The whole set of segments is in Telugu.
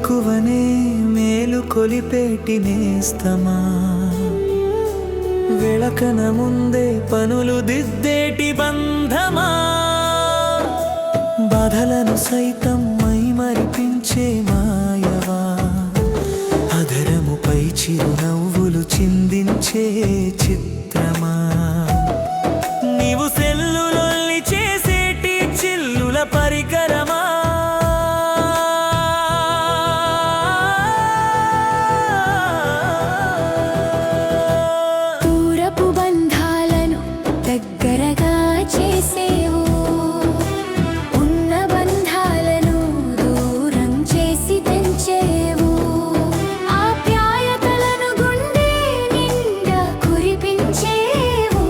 వేకువనే మేలు కొలిపేటి నేస్తమా, వెళకన ముందే పనులు దిద్దేటి బంధమా, బాధలను సైతం మైమరిపించే మాయవా, అధరముపై చిరునవ్వులు చిందించే చిత్రమా, నీవు సెల్లులొల్లి చేసేటి చిల్లుల పరికరమా, దూరపు బంధాలను దగ్గరగా చేసేవు, ఉన్న బంధాలను దూరం చేసి తెంచేవు, ఆప్యాయతలను గుండె నిండా కురిపించేవు,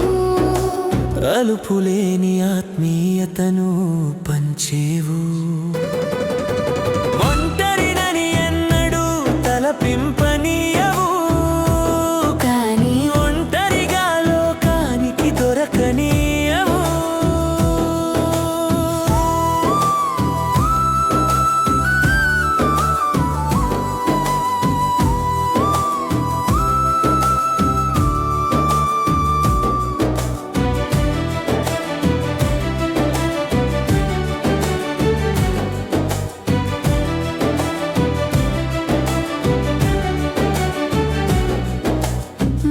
అలుపులేని ఆత్మీయతను పంచేవు, ఒంటరినని ఎన్నడూ తలపింపనీయవు, కానీ ఒంటరిగా లోకానికి దొరకనీయవు.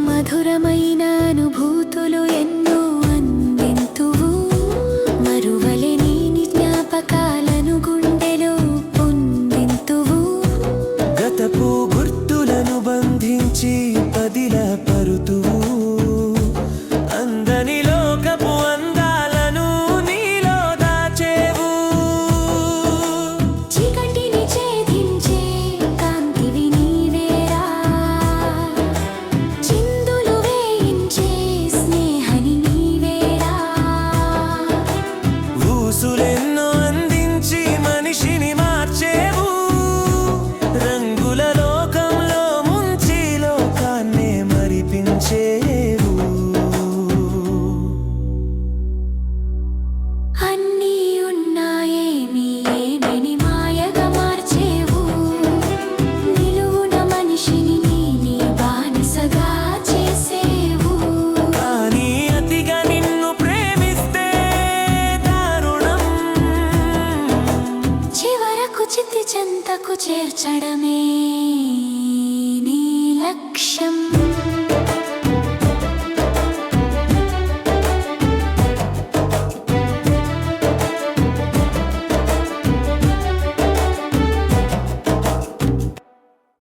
మధురమైన అనుభూతులు ఎన్నో అందింతువు, మరువలేని జ్ఞాపకాలను గుండెలో పొందింతువు, గతపు గుర్తులను బంధించి పదిల పరుతువు, అందని లోకపు అందాలను నీలో దాచేవు, చీకటిని ఛేదించే కాంతివి నీవేరా, చిందులు వేయించే స్నేహని నీవేరా, ఊసులెన్నో అందించి మనిషిని మార్చేవు, రంగుల లోకంలో ముంచి లోకాన్నే మరిపించేవు. అన్నీ ఉన్నాయేమి ఏమిని మాయగా మార్చేవు, నిలువున మనిషిని నీ బానిసగా చేసేవు, కానీ అతిగా నిన్ను ప్రేమిస్తే దారుణం, చివరకు చితి చెంతకు చేర్చడమే నీ లక్ష్యం.